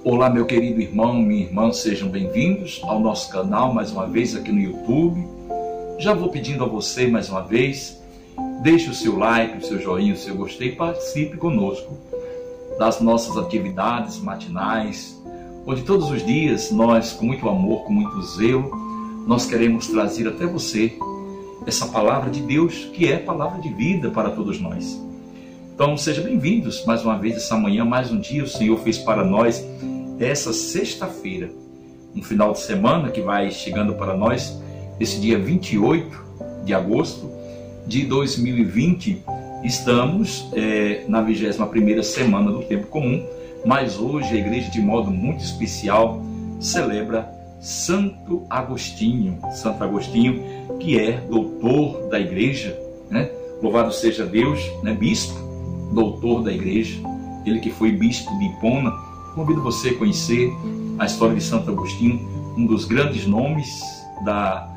Olá, meu querido irmão, minha irmã, sejam bem-vindos ao nosso canal mais uma vez aqui no YouTube. Já vou pedindo a você mais uma vez, deixe o seu like, o seu joinha, o seu gostei e participe conosco das nossas atividades matinais, onde todos os dias nós, com muito amor, com muito zelo, nós queremos trazer até você essa palavra de Deus, que é palavra de vida para todos nós. Então, sejam bem-vindos mais uma vez essa manhã, mais um dia o Senhor fez para nós. Essa sexta-feira, um final de semana que vai chegando para nós, esse dia 28 de agosto de 2020, estamos na 21ª semana do tempo comum, mas hoje a igreja, de modo muito especial, celebra Santo Agostinho, que é doutor da igreja, né? Louvado seja Deus, né? Bispo, doutor da igreja, ele que foi bispo de Hipona. Convido você a conhecer a história de Santo Agostinho, um dos grandes nomes da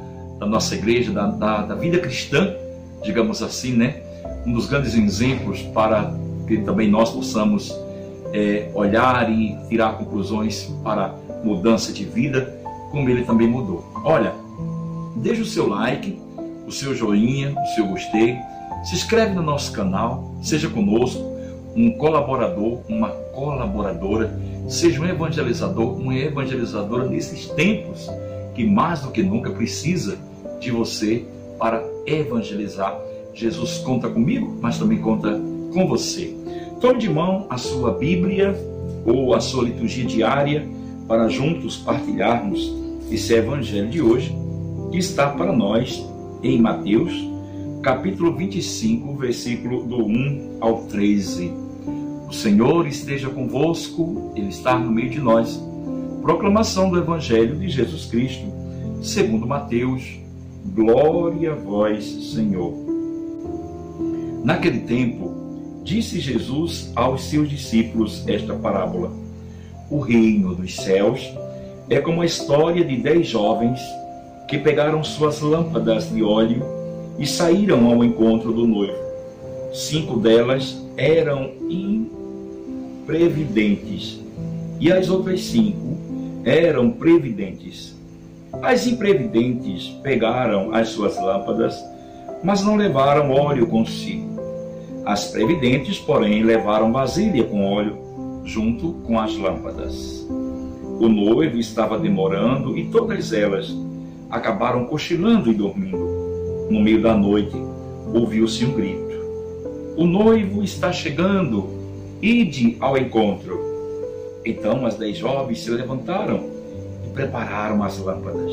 nossa igreja, da vida cristã, digamos assim, né? Um dos grandes exemplos para que também nós possamos olhar e tirar conclusões para mudança de vida, como ele também mudou. Olha, deixe o seu like, o seu joinha, o seu gostei, se inscreve no nosso canal, seja conosco um colaborador, uma colaboradora, seja um evangelizador, uma evangelizadora nesses tempos que mais do que nunca precisa de você para evangelizar. Jesus conta comigo, mas também conta com você. Tome de mão a sua Bíblia ou a sua liturgia diária para juntos partilharmos esse evangelho de hoje, que está para nós em Mateus, capítulo 25, versículo do 1 ao 13. O Senhor esteja convosco, Ele está no meio de nós. Proclamação do Evangelho de Jesus Cristo, segundo Mateus. Glória a vós, Senhor. Naquele tempo, disse Jesus aos seus discípulos esta parábola: o reino dos céus é como a história de 10 jovens que pegaram suas lâmpadas de óleo e saíram ao encontro do noivo. 5 delas eram imprevidentes e as outras 5 eram previdentes. As imprevidentes pegaram as suas lâmpadas, mas não levaram óleo consigo. As previdentes, porém, levaram vasilha com óleo junto com as lâmpadas. O noivo estava demorando e todas elas acabaram cochilando e dormindo. No meio da noite, ouviu-se um grito: o noivo está chegando, ide ao encontro. Então as 10 jovens se levantaram e prepararam as lâmpadas.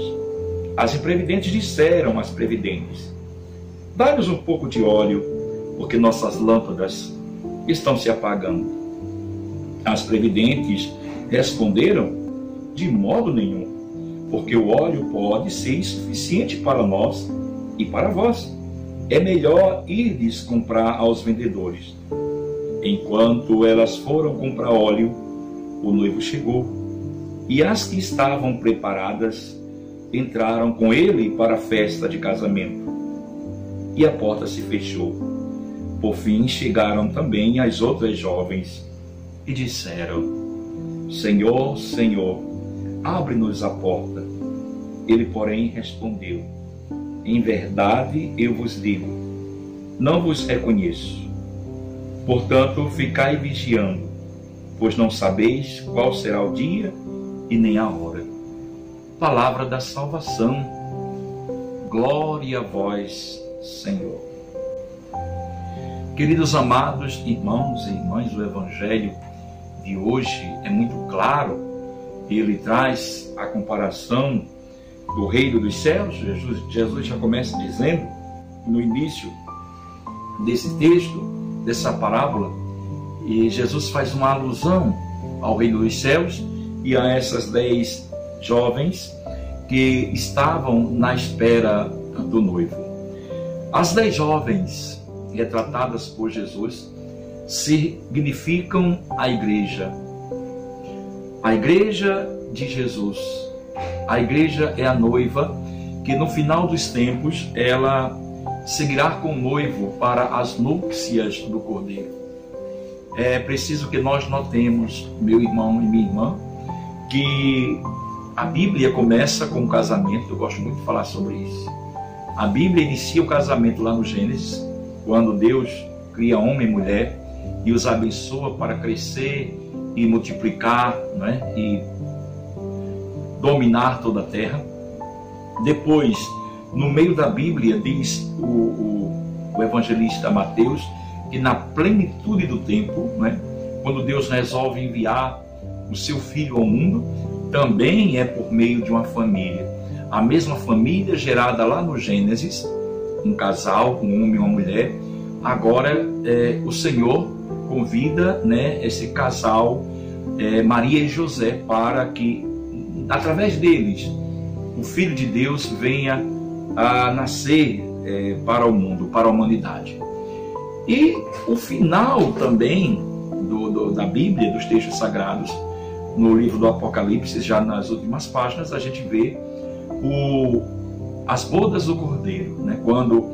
As imprevidentes disseram às previdentes: dá-nos um pouco de óleo, porque nossas lâmpadas estão se apagando. As previdentes responderam: de modo nenhum, porque o óleo pode ser insuficiente para nós e para vós. É melhor irdes comprar aos vendedores. Enquanto elas foram comprar óleo, o noivo chegou, e as que estavam preparadas entraram com ele para a festa de casamento. E a porta se fechou. Por fim chegaram também as outras jovens e disseram: Senhor, Senhor, abre-nos a porta. Ele, porém, respondeu: em verdade eu vos digo, não vos reconheço. Portanto, ficai vigiando, pois não sabeis qual será o dia e nem a hora. Palavra da salvação. Glória a vós, Senhor. Queridos amados irmãos e irmãs, o Evangelho de hoje é muito claro. Ele traz a comparação do reino dos céus. Jesus já começa dizendo, no início desse texto, dessa parábola, e Jesus faz uma alusão ao reino dos céus e a essas 10 jovens que estavam na espera do noivo. As 10 jovens retratadas por Jesus significam a igreja de Jesus. A igreja é a noiva que no final dos tempos ela seguirá com o noivo para as núpcias do Cordeiro. É preciso que nós notemos, meu irmão e minha irmã, que a Bíblia começa com o casamento. Eu gosto muito de falar sobre isso. A Bíblia inicia o casamento lá no Gênesis, quando Deus cria homem e mulher e os abençoa para crescer e multiplicar, né? E dominar toda a terra. Depois, no meio da Bíblia, diz o evangelista Mateus que na plenitude do tempo, né, quando Deus resolve enviar o seu Filho ao mundo, também é por meio de uma família. A mesma família gerada lá no Gênesis, um casal, um homem e uma mulher. Agora o Senhor convida, né, esse casal, Maria e José, para que através deles o Filho de Deus venha a nascer para o mundo, para a humanidade. E o final também da Bíblia, dos textos sagrados, no livro do Apocalipse, já nas últimas páginas, a gente vê as bodas do Cordeiro, né? Quando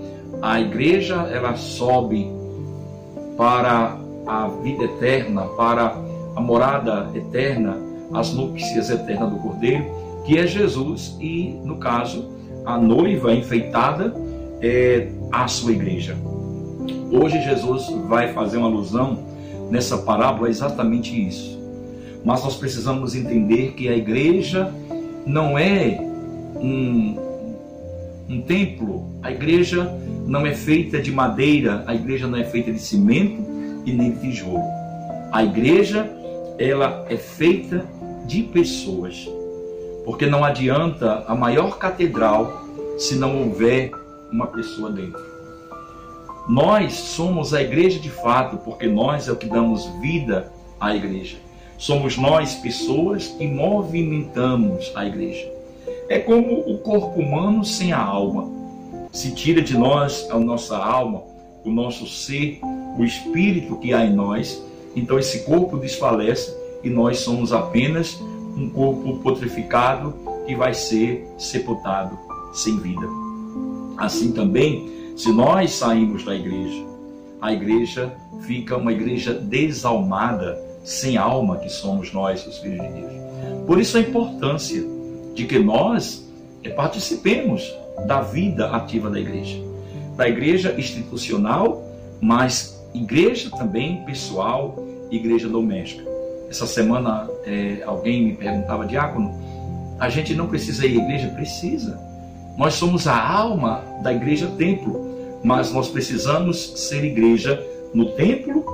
a igreja ela sobe para a vida eterna, para a morada eterna, as núpcias eternas do Cordeiro, que é Jesus, e no caso a noiva enfeitada é a sua igreja. Hoje Jesus vai fazer uma alusão nessa parábola exatamente isso. Mas nós precisamos entender que a igreja não é um templo, a igreja não é feita de madeira, a igreja não é feita de cimento e nem de tijolo. A igreja, ela é feita de pessoas, porque não adianta a maior catedral se não houver uma pessoa dentro. Nós somos a igreja de fato, porque nós é o que damos vida à igreja. Somos nós, pessoas, que movimentamos a igreja. É como o corpo humano sem a alma. Se tira de nós a nossa alma, o nosso ser, o espírito que há em nós, então esse corpo desfalece e nós somos apenas um corpo putreficado que vai ser sepultado sem vida. Assim também, se nós saímos da igreja, a igreja fica uma igreja desalmada, sem alma, que somos nós, os filhos de Deus. Por isso a importância de que nós participemos da vida ativa da igreja institucional, mas igreja também pessoal, igreja doméstica. Essa semana alguém me perguntava: diácono, a gente não precisa ir à igreja? Precisa. Nós somos a alma da igreja templo, mas nós precisamos ser igreja no templo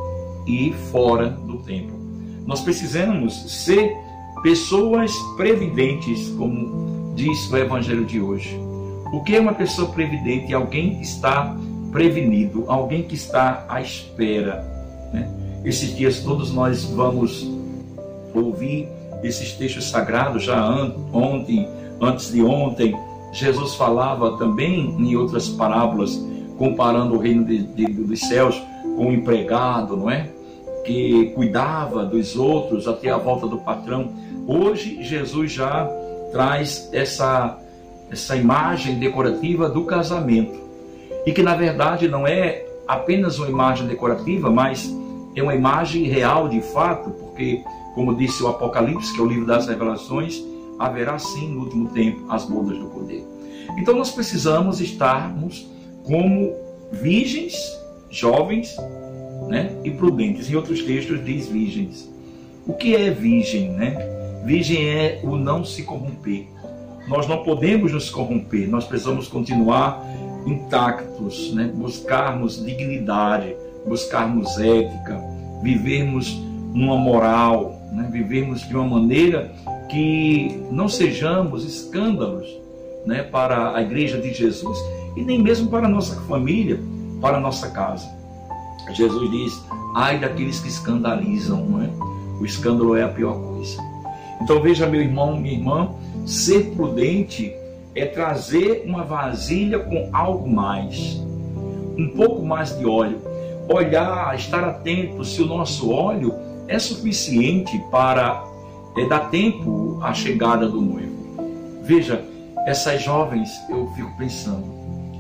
e fora do templo. Nós precisamos ser pessoas previdentes, como diz o evangelho de hoje. O que é uma pessoa previdente? Alguém que está prevenido, alguém que está à espera, né? Esses dias todos nós vamos ouvir esses textos sagrados. Já ontem, antes de ontem, Jesus falava também em outras parábolas, comparando o reino dos céus com um empregado, não é? Que cuidava dos outros até a volta do patrão. Hoje Jesus já traz essa imagem decorativa do casamento, e que na verdade não é apenas uma imagem decorativa, mas é uma imagem real de fato, porque, como disse o Apocalipse, que é o livro das revelações, haverá sim no último tempo as bodas do Cordeiro. Então nós precisamos estarmos como virgens, jovens, né, e prudentes. Em outros textos diz virgens. O que é virgem, né? Virgem é o não se corromper. Nós não podemos nos corromper, nós precisamos continuar intactos, né? Buscarmos dignidade, buscarmos ética, vivermos numa moral, né? Vivermos de uma maneira que não sejamos escândalos, né, para a igreja de Jesus e nem mesmo para a nossa família, para a nossa casa. Jesus diz: ai daqueles que escandalizam, não é? O escândalo é a pior coisa. Então veja, meu irmão, minha irmã, ser prudente é trazer uma vasilha com algo mais, um pouco mais de óleo, olhar, estar atento se o nosso óleo é suficiente para dar tempo à chegada do noivo. Veja, essas jovens, eu fico pensando,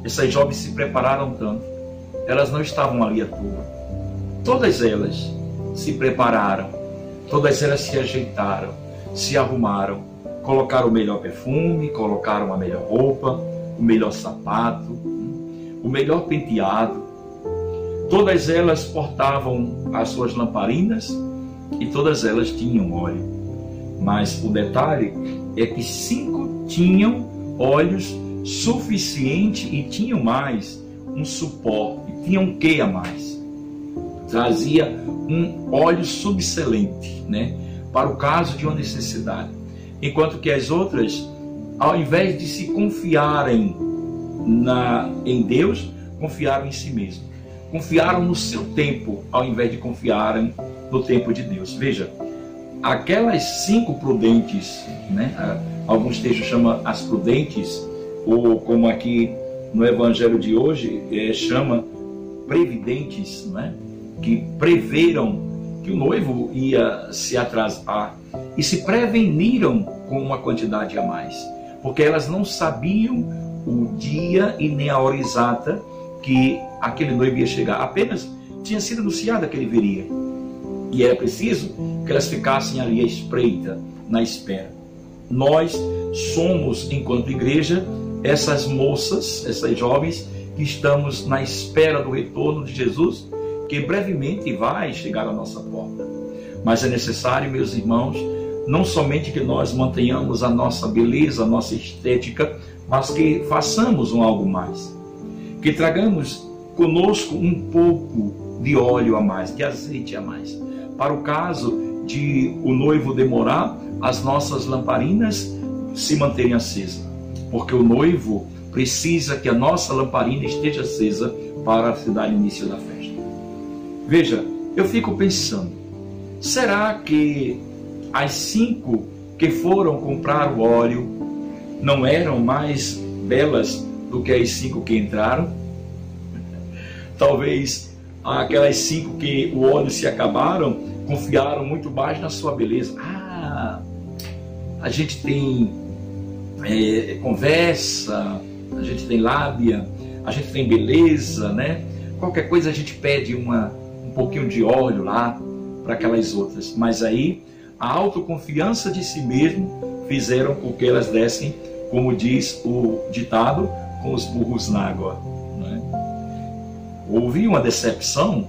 essas jovens se prepararam tanto, elas não estavam ali à toa. Todas elas se prepararam, todas elas se ajeitaram, se arrumaram, colocaram o melhor perfume, colocaram a melhor roupa, o melhor sapato, o melhor penteado. Todas elas portavam as suas lamparinas e todas elas tinham óleo. Mas o detalhe é que 5 tinham óleos suficiente e tinham mais um suporte, tinham um quê a mais? Trazia um óleo subexcelente, né? Para o caso de uma necessidade. Enquanto que as outras, ao invés de se confiarem em Deus, confiaram em si mesmo. Confiaram no seu tempo, ao invés de confiarem no tempo de Deus. Veja, aquelas 5 prudentes, né? Alguns textos chamam as prudentes, ou como aqui no evangelho de hoje, chama previdentes, né? Que preveram que o noivo ia se atrasar e se preveniram com uma quantidade a mais, porque elas não sabiam o dia e nem a hora exata que aquele noivo ia chegar. Apenas tinha sido anunciado que ele viria, e era preciso que elas ficassem ali à espreita, na espera. Nós somos, enquanto igreja, essas moças, essas jovens que estamos na espera do retorno de Jesus, que brevemente vai chegar à nossa porta. Mas é necessário, meus irmãos, não somente que nós mantenhamos a nossa beleza, a nossa estética, mas que façamos algo mais. Que tragamos conosco um pouco de óleo a mais, de azeite a mais. Para o caso de o noivo demorar, as nossas lamparinas se manterem acesas. Porque o noivo precisa que a nossa lamparina esteja acesa para se dar início da festa. Veja, eu fico pensando, será que as 5 que foram comprar o óleo não eram mais belas do que as 5 que entraram? Talvez aquelas 5 que o óleo se acabaram, confiaram muito mais na sua beleza. A gente tem conversa, a gente tem lábia, a gente tem beleza, né? Qualquer coisa a gente pede um pouquinho de óleo lá para aquelas outras. Mas aí a autoconfiança de si mesmo fizeram com que elas dessem, como diz o ditado, com os burros na água, né? Houve uma decepção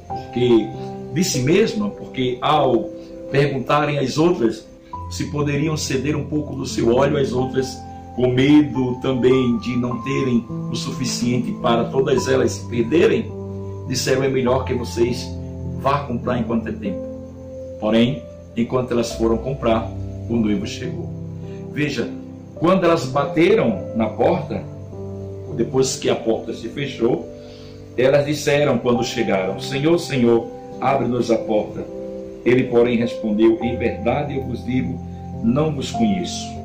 de si mesma, porque ao perguntarem às outras se poderiam ceder um pouco do seu óleo, as outras, com medo também de não terem o suficiente para todas elas se perderem, disseram: é melhor que vocês vá comprar enquanto é tempo. Porém, enquanto elas foram comprar, o noivo chegou. Veja, quando elas bateram na porta, depois que a porta se fechou, elas disseram quando chegaram: Senhor, Senhor, abre-nos a porta. Ele, porém, respondeu: em verdade eu vos digo, não vos conheço.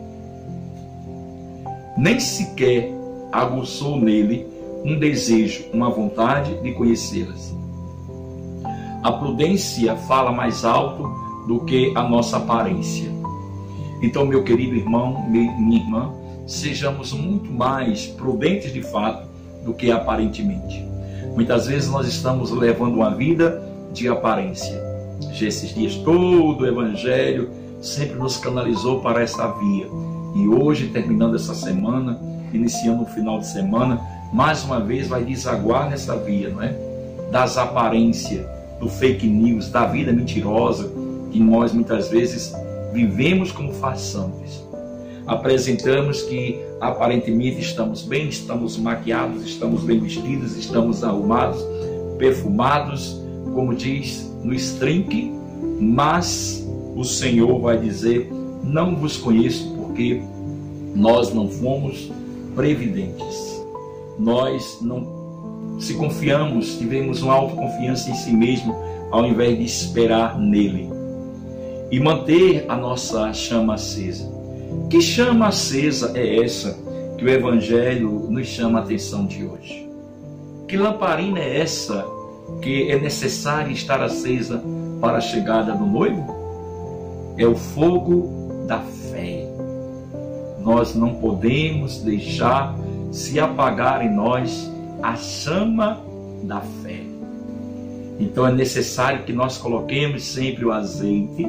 Nem sequer aguçou nele um desejo, uma vontade de conhecê-las. A prudência fala mais alto do que a nossa aparência. Então, meu querido irmão, minha irmã, sejamos muito mais prudentes de fato do que aparentemente. Muitas vezes nós estamos levando uma vida de aparência. Já esses dias todo o Evangelho sempre nos canalizou para essa via. E hoje, terminando essa semana, iniciando o final de semana, mais uma vez vai desaguar nessa via, não é? Das aparências, do fake news, da vida mentirosa que nós muitas vezes vivemos como farsantes. Apresentamos que aparentemente estamos bem, estamos maquiados, estamos bem vestidos, estamos arrumados, perfumados, como diz no Strink, mas o Senhor vai dizer: não vos conheço, porque nós não fomos previdentes. Nós não se confiamos, tivemos uma autoconfiança em si mesmo, ao invés de esperar nele. e manter a nossa chama acesa. Que chama acesa é essa que o Evangelho nos chama a atenção de hoje? Que lamparina é essa que é necessária estar acesa para a chegada do noivo? É o fogo da fé. Nós não podemos deixar se apagar em nós a chama da fé. Então é necessário que nós coloquemos sempre o azeite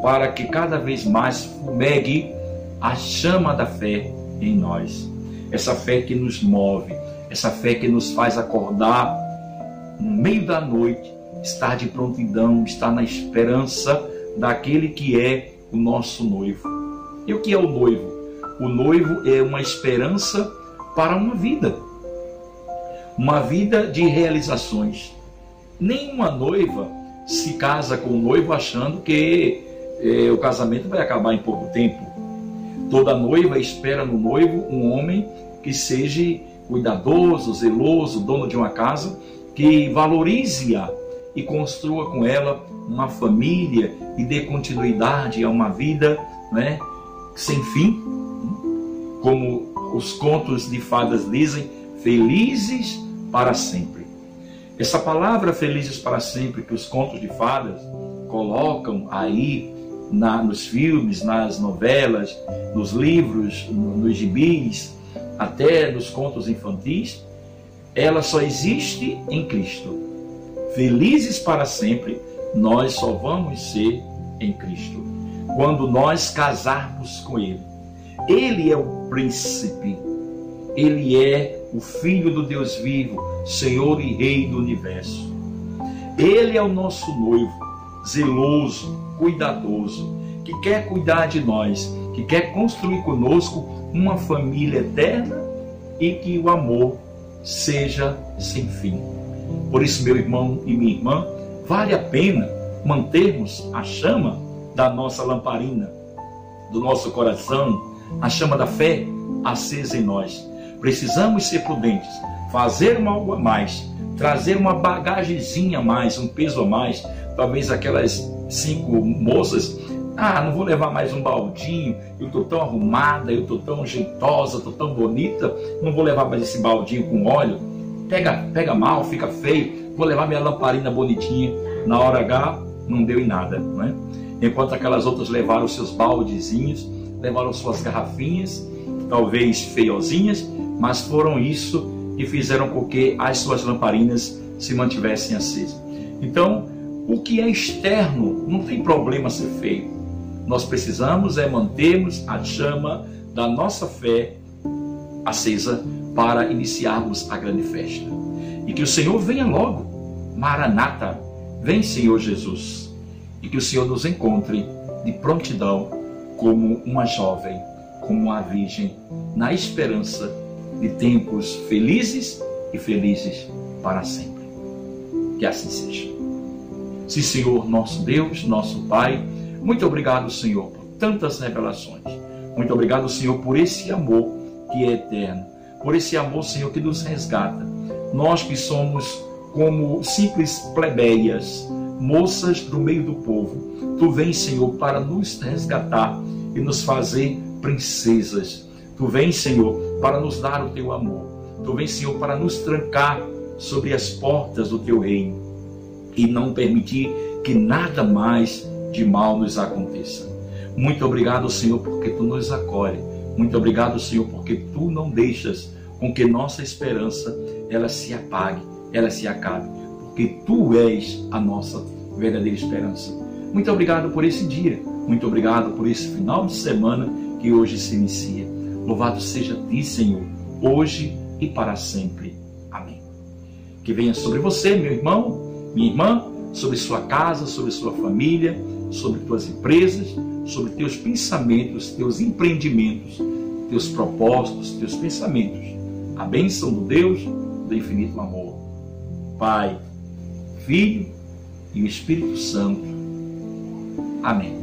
para que cada vez mais fumegue a chama da fé em nós. Essa fé que nos move, essa fé que nos faz acordar no meio da noite, estar de prontidão, estar na esperança daquele que é o nosso noivo. E o que é o noivo? O noivo é uma esperança para uma vida de realizações. Nenhuma noiva se casa com o noivo achando que o casamento vai acabar em pouco tempo. Toda noiva espera no noivo um homem que seja cuidadoso, zeloso, dono de uma casa, que valorize-a e construa com ela uma família e dê continuidade a uma vida, né, sem fim. Como os contos de fadas dizem, felizes para sempre. Essa palavra felizes para sempre que os contos de fadas colocam aí nos filmes, nas novelas, nos livros, nos gibis, até nos contos infantis, ela só existe em Cristo. Felizes para sempre, nós só vamos ser em Cristo quando nós casarmos com Ele. Ele é o príncipe, Ele é o Filho do Deus vivo, Senhor e Rei do universo. Ele é o nosso noivo, zeloso, cuidadoso, que quer cuidar de nós, que quer construir conosco uma família eterna e que o amor seja sem fim. Por isso, meu irmão e minha irmã, vale a pena mantermos a chama da nossa lamparina, do nosso coração, a chama da fé acesa em nós. Precisamos ser prudentes, fazer algo a mais, trazer uma bagagemzinha a mais, um peso a mais. Talvez aquelas 5 moças, não vou levar mais um baldinho, eu estou tão arrumada, eu estou tão jeitosa, estou tão bonita, não vou levar mais esse baldinho com óleo, pega mal, fica feio, vou levar minha lamparina bonitinha. Na hora H, não deu em nada, não é? Enquanto aquelas outras levaram seus baldezinhos, levaram suas garrafinhas, talvez feiozinhas, mas foram isso que fizeram com que as suas lamparinas se mantivessem acesas. Então, o que é externo não tem problema ser feio. Nós precisamos mantermos a chama da nossa fé acesa para iniciarmos a grande festa. E que o Senhor venha logo. Maranata, vem Senhor Jesus. E que o Senhor nos encontre de prontidão como uma jovem, como uma virgem, na esperança de tempos felizes e felizes para sempre. Que assim seja. Sim, Senhor, nosso Deus, nosso Pai, muito obrigado, Senhor, por tantas revelações. Muito obrigado, Senhor, por esse amor que é eterno, por esse amor, Senhor, que nos resgata. Nós que somos como simples plebeias, moças do meio do povo, Tu vens, Senhor, para nos resgatar e nos fazer princesas. Tu vens, Senhor, para nos dar o Teu amor. Tu vens, Senhor, para nos trancar sobre as portas do Teu reino e não permitir que nada mais de mal nos aconteça. Muito obrigado, Senhor, porque Tu nos acolhe. Muito obrigado, Senhor, porque Tu não deixas com que nossa esperança ela se apague, ela se acabe, porque Tu és a nossa verdadeira esperança. Muito obrigado por esse dia. Muito obrigado por esse final de semana que hoje se inicia. Louvado seja Ti, Senhor, hoje e para sempre. Amém. Que venha sobre você, meu irmão, minha irmã, sobre sua casa, sobre sua família, sobre tuas empresas, sobre teus pensamentos, teus empreendimentos, teus propósitos, teus pensamentos. A bênção do Deus do infinito amor. Pai, Filho e o Espírito Santo. Amém.